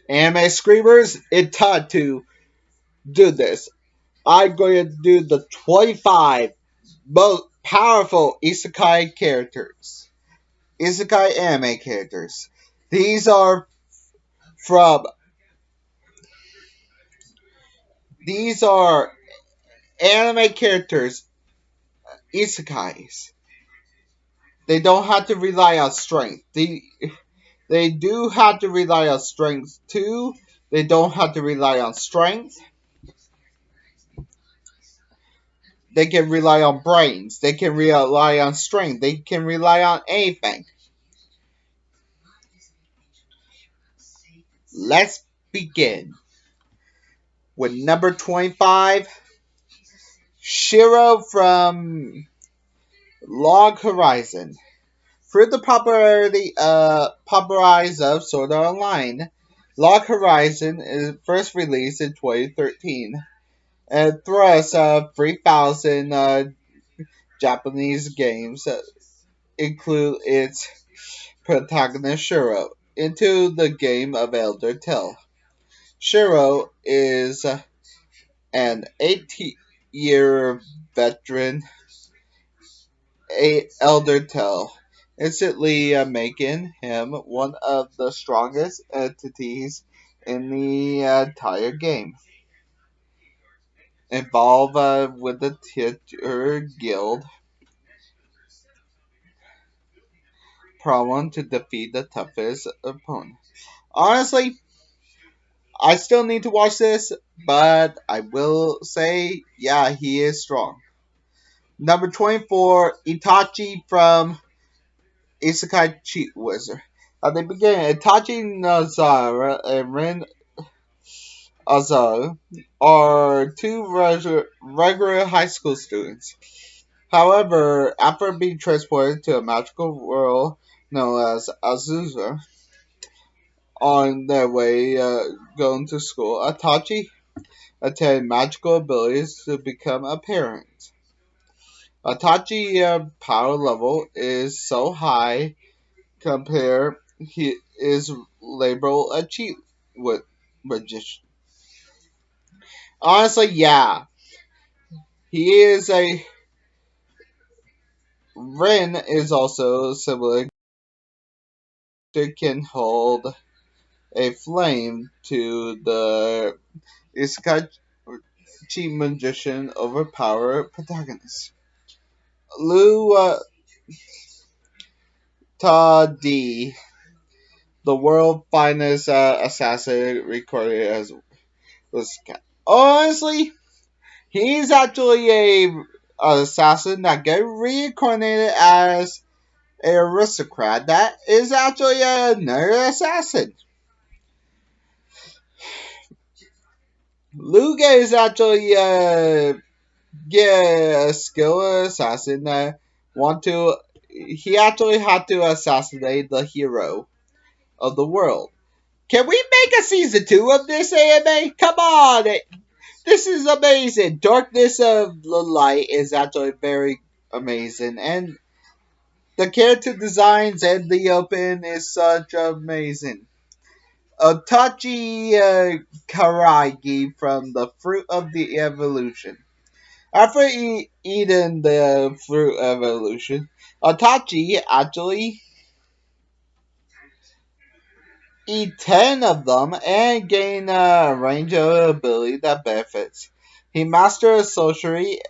Anime screamers, it's time to do this. I'm going to do the 25 most powerful Isekai characters. Isekai anime characters. These are from these are anime characters, Isekais. They don't have to rely on strength. They do have to rely on strength too. They don't have to rely on strength. They can rely on brains. They can rely on strength. They can rely on anything. Let's begin with number 25, Shiro from Log Horizon. Through the popularized of Sword Art Online, Log Horizon is first released in 2013 and thrusts 3,000 Japanese games include its protagonist Shiro into the game of Elder Tale. Shiro is an 18-year veteran Elder Tale, instantly making him one of the strongest entities in the entire game. Involved with the Teacher Guild problem to defeat the toughest opponent. Honestly, I still need to watch this, but I will say, yeah, he is strong. Number 24, Itachi from Isekai Cheat Wizard. At the beginning, Itachi Nazara and Rin Azar are two regular high school students. However, after being transported to a magical world known as Azusa, on their way going to school, Itachi attained magical abilities to become a parent. Itachi's power level is so high compared he is labeled a cheat with magician. Honestly, yeah, he is a Rin is also similar to can hold a flame to the Isekai cheat magician overpower protagonist. Lu Ta Di, the world finest assassin recorded as was. Honestly, he's actually a assassin that get reincarnated as a aristocrat that is actually another assassin. Luga is actually a skilled assassin that want to. He actually had to assassinate the hero of the world. Can we make a season 2 of this anime? Come on! This is amazing. Darkness of the Light is actually very amazing. And the character designs and the open is such amazing. Otachi Karagi from the Fruit of the Evolution. After eating the Fruit Evolution, Otachi actually eat 10 of them and gain a range of ability that benefits. He masters sorcery,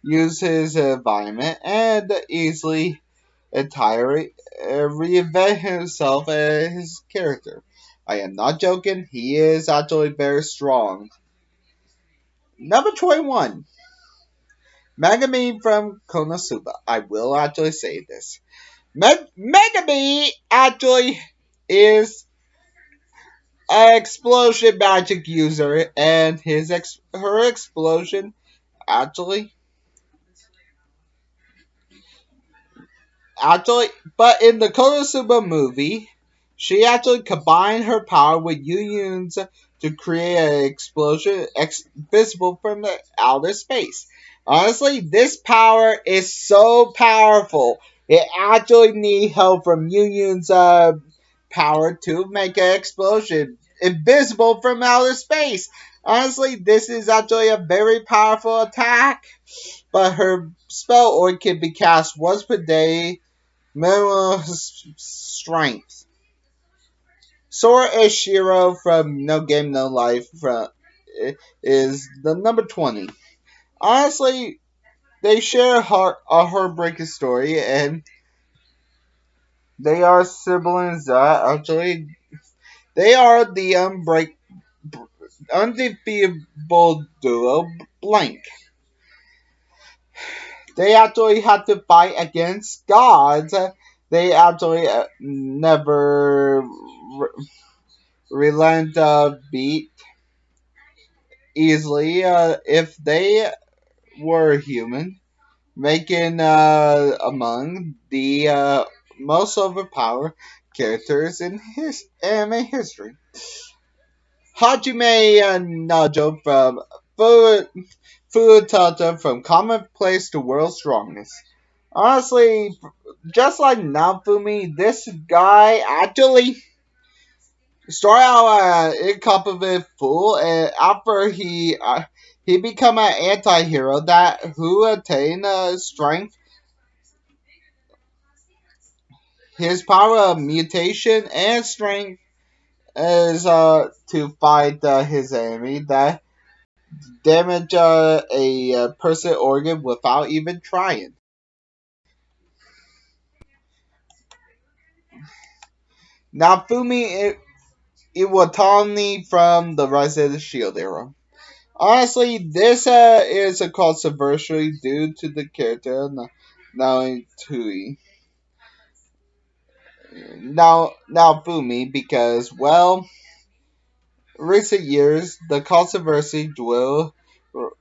uses his environment, and easily entirely reinvent himself as his character. I am not joking, he is actually very strong. Number 21, Megami from Konosuba. I will actually say this. Megami actually is an explosion magic user, and her explosion actually actually, but in the Konosuba movie, she actually combined her power with unions to create an explosion visible from the outer space. Honestly, this power is so powerful. It actually needs help from unions' power to make an explosion. invisible from outer space. Honestly, this is actually a very powerful attack, but her spell orb can be cast once per day, minimum strength. Sora and Shiro from No Game No Life is the number 20. Honestly, they share a heartbreaking story, and they are siblings that actually they are the undefeatable duo Blank. They actually had to fight against gods. They actually never relent beat easily if they were human, making among the most overpowered characters in his anime history. Hajime Najo from Furutata from commonplace to world's strongest. Honestly, just like Nafumi, this guy actually started out an incompetent fool, and after he become an anti-hero that who attain strength. His power of mutation and strength is to fight his enemy that damage a person organ without even trying. Nafumi Iwatani from the Rise of the Shield era. Honestly, this is a controversy due to the character Naitui. Now Fumi, because, well, recent years, the controversy will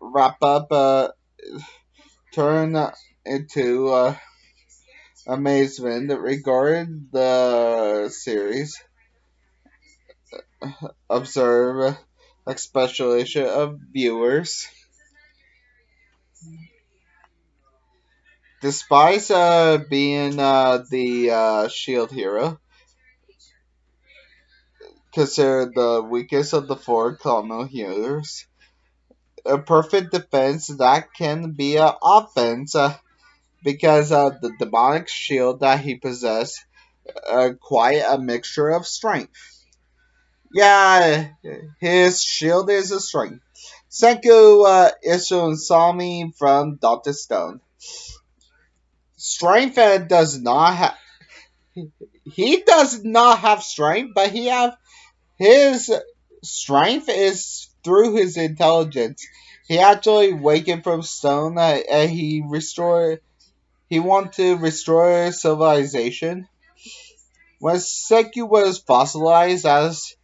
wrap up, turn into amazement regarding the series. Observe expectation of viewers. Despite being the shield hero, considered the weakest of the four cardinal healers, a perfect defense that can be an offense because of the demonic shield that he possessed, quite a mixture of strength. Yeah, his shield is a strength. Senku Ishinsami from Dr. Stone. Strength does not have. He does not have strength, but he have his strength is through his intelligence. He actually wakened from stone, and he restored. He wanted to restore civilization. When Senku was fossilized as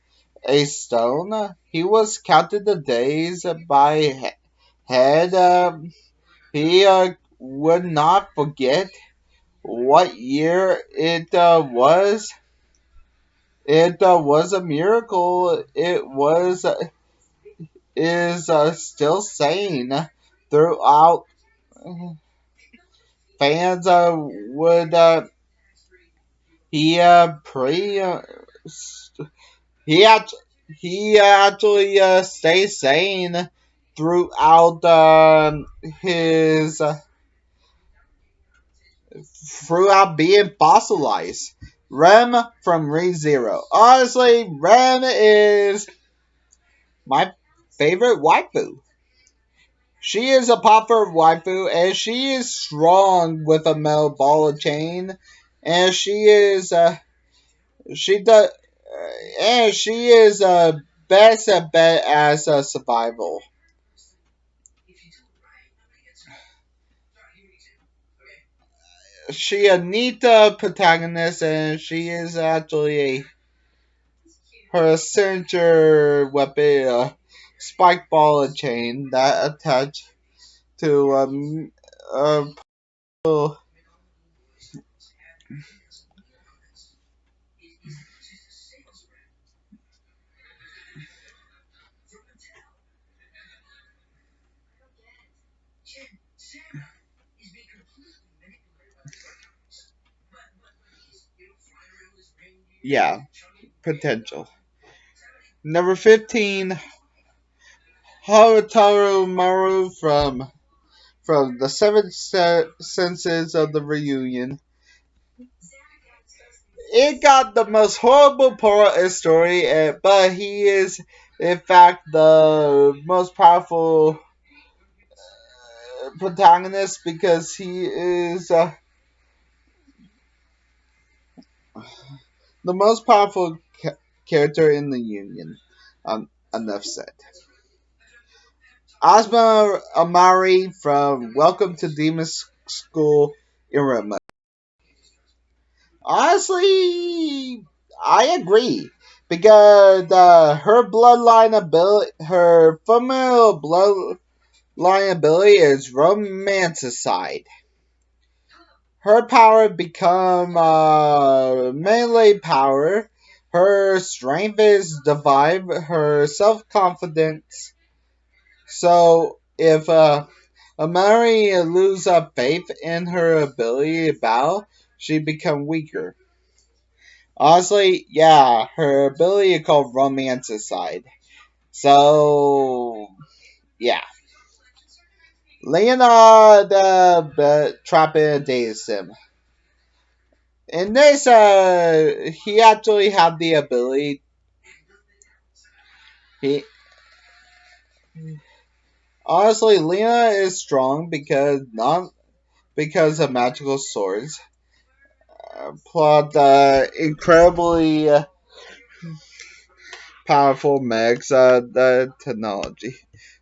a stone, he was counted the days by head. He would not forget what year it was. It was a miracle. It was is still sane throughout. Fans would he pre he act, he actually stays sane throughout his throughout being fossilized. Rem from ReZero. Honestly, Rem is my favorite waifu. She is a popular waifu, and she is strong with a metal ball chain, and she does, and she is best at bet as a survival. She a neat protagonist, and she is actually her signature weapon, spike ball chain that attach to uh, yeah, potential. Number 15, Harutoru Maru from the Seven Senses of the Reunion. It got the most horrible part story, but he is in fact the most powerful protagonist because he is the most powerful character in the Union. Enough said. Asma Amari from Welcome to Demon School Irama. Honestly, I agree because her bloodline ability, her female bloodline ability is romanticide. Her power become melee power. Her strength is divine. Her self confidence. So if Amari lose faith in her ability to battle, she become weaker. Honestly, yeah, her ability is called romanticide. So yeah. Leonard trapping data sim. In this, he actually had the ability. He honestly, Lena is strong because not because of magical swords, plus incredibly powerful megs, the technology.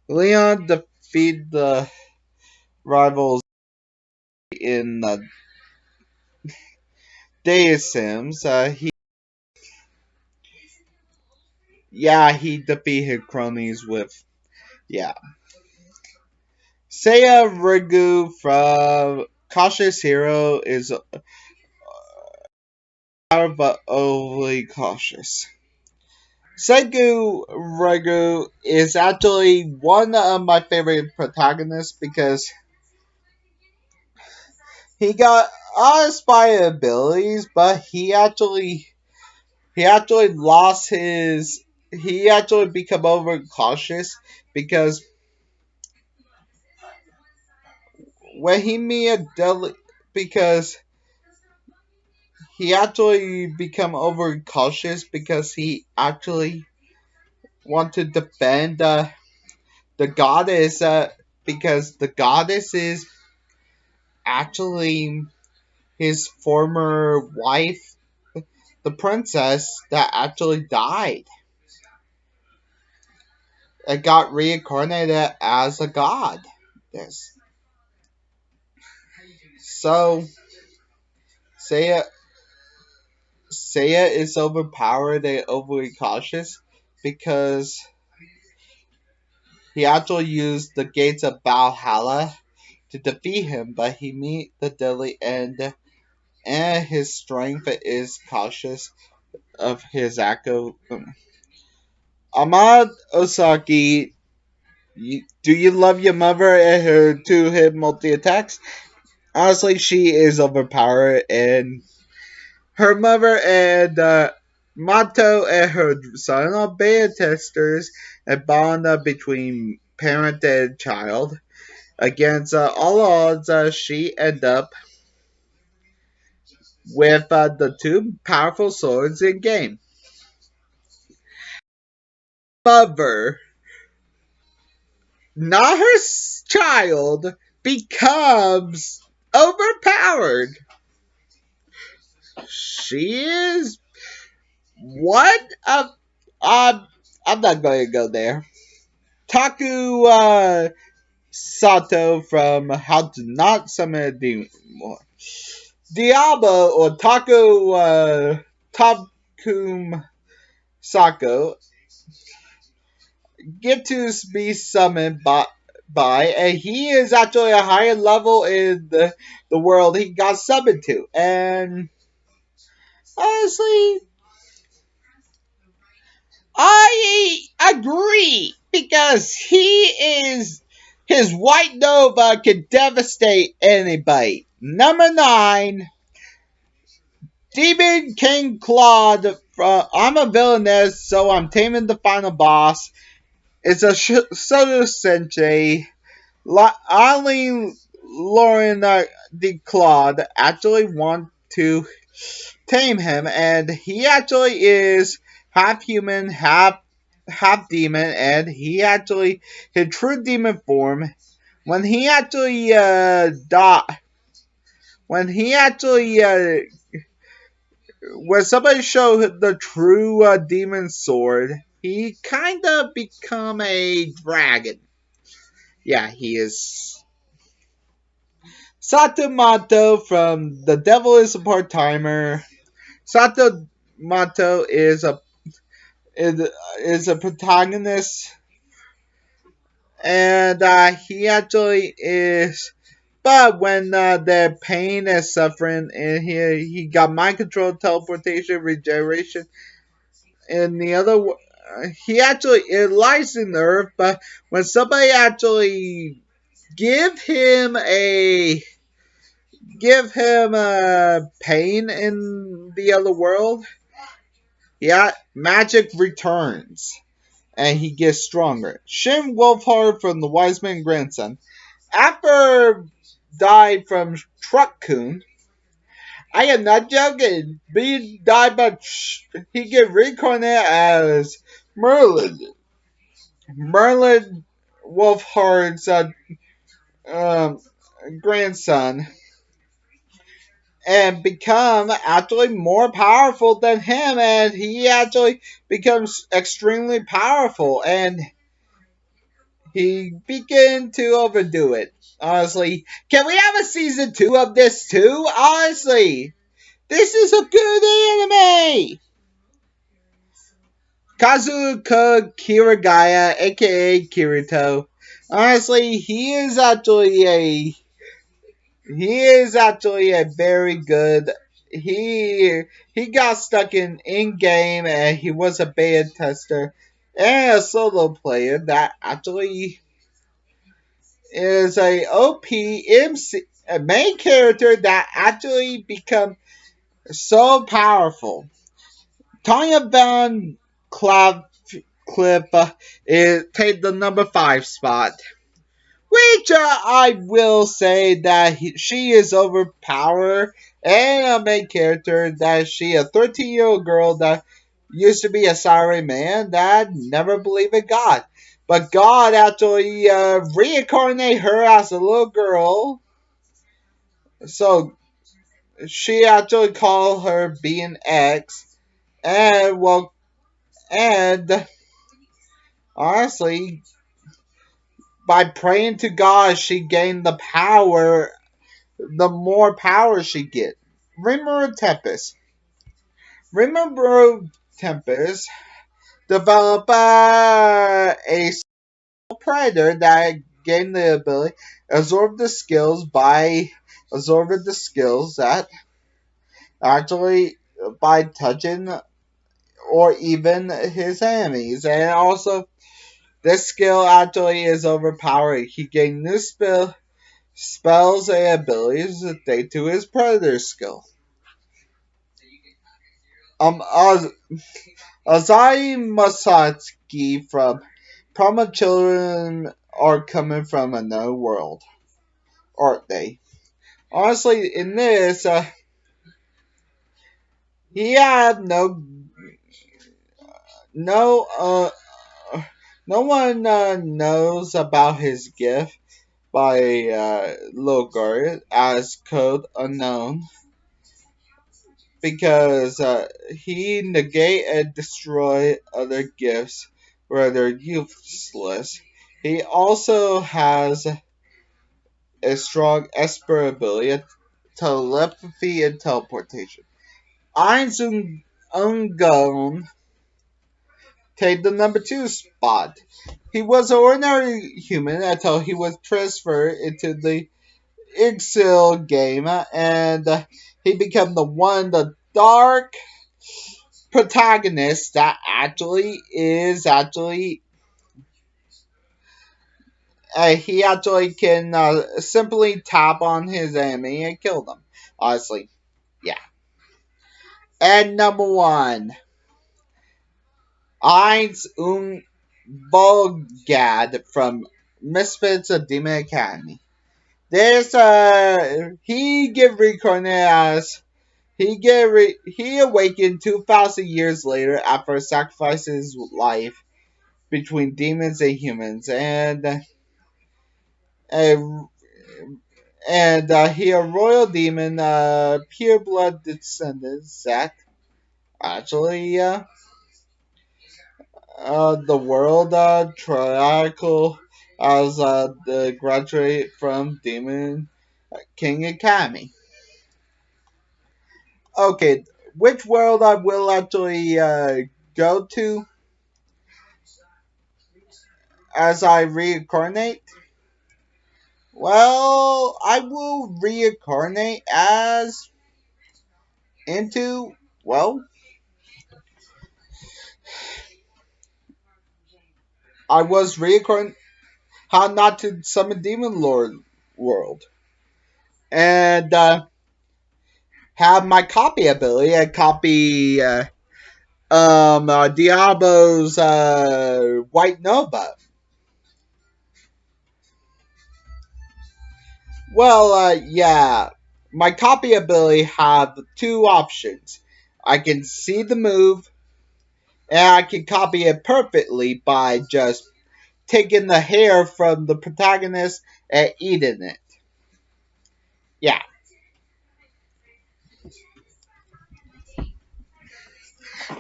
Leon defeat the rivals in Data Sims. He defeated cronies with yeah. Seiya Rigu from Cautious Hero is but overly cautious. Seigu Rigu is actually one of my favorite protagonists because he got uninspired abilities, but he actually lost his he actually become overcautious because when he made a deadly because he actually become overcautious because he actually want to defend the goddess because the goddess is actually his former wife, the princess that actually died and got reincarnated as a god. Yes. So Seiya Seiya is overpowered and overly cautious because he actually used the gates of Valhalla to defeat him, but he meet the deadly end, and his strength is cautious of his echo. Ahmad Osaki, do you love your mother and her two-hit multi-attacks? Honestly, she is overpowered, and her mother and Mato and her son are beta testers, a bond between parent and child. Against all odds, she end up with the two powerful swords in game. Mother, not her child, becomes overpowered. She is one of. I'm not going to go there. Taku Sato from How to Not Summon a Demon. Diablo or Taku Takum Sako get to be summoned by, and he is actually a higher level in the world he got summoned to. And honestly, I agree because he is his white nova can devastate anybody. Number 9, Demon King Claude I'm a villainess, so I'm taming the final boss. It's a Soto Sensei. Eileen Lauren Claude actually want to tame him, and he actually is half human, half demon, and he actually his true demon form. When he actually when he actually when somebody showed the true demon sword, he kind of become a dragon. Yeah, he is. Satomato from The Devil is a Part Timer. Satomato is a protagonist, and he actually is. But when the pain is suffering, and he got mind control, teleportation, regeneration, and the other, he actually it lies in the earth. But when somebody actually give him a pain in the other world, yeah, magic returns and he gets stronger. Shin Wolfhard from the Wise Man Grandson. After died from Truck-kun, I am not joking. He died, but he get reincarnated as Merlin. Merlin Wolfhard's um, grandson, and become actually more powerful than him, and he actually becomes extremely powerful, and he began to overdo it. Honestly, can we have a season 2 of this too? Honestly, this is a good anime. Kazuka Kirigaya, aka Kirito. Honestly, he is actually a very good. He got stuck in game, and he was a beta tester and a solo player that actually is a a main character that actually become so powerful. Tanya Van Clip is take the number 5 spot. Which I will say that she is overpowered and a main character that she a 13-year-old girl that used to be a sorry man that never believed in God. But God actually reincarnated her as a little girl. So she actually called her being X. And honestly, by praying to God, she gained the power. The more power she get. Rimuru Tempest. Rimuru Tempest developed a predator that gained the ability to absorb the skills by absorbing the skills that actually by touching or even his enemies. And also, this skill actually is overpowered. He gained new spells and abilities thanks to his predator skill. Az- Azai Masatsuki from Promised Children are coming from another world, aren't they? Honestly, in this, he had no, no one knows about his gift by Logard as code unknown because he negate and destroy other gifts where they're useless. He also has a strong esper ability, telepathy, and teleportation. Einzung Ungon take the number 2 spot. He was an ordinary human until he was transferred into the Ixil game, and he became the dark protagonist that he actually can simply tap on his enemy and kill them. Honestly, yeah. And number 1. Eins und Volgad from Misfits of Demon Academy. This he get reincarnated as he awakened 2,000 years later after sacrificing his life between demons and humans, uh, he a royal demon, pure blood descendant, Zach. Actually, the world triangle as the graduate from Demon King Academy. Okay, which world I will actually go to as I reincarnate? Well, I will reincarnate as into, well, I was reincarnated how not to summon demon lord world and have my copy ability and copy Diablo's White Nova. Well, yeah, my copy ability have two options. I can see the move, and I can copy it perfectly by just taking the hair from the protagonist and eating it. Yeah.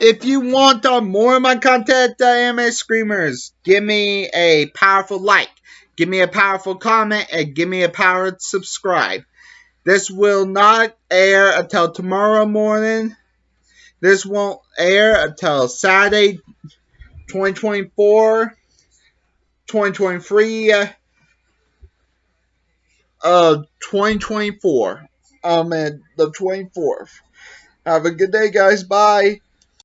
If you want more of my content, anime screamers, give me a powerful like, give me a powerful comment, and give me a power subscribe. This will not air until tomorrow morning. This won't air until Saturday, 2024, 2023, 2024. And the 24th. Have a good day, guys. Bye.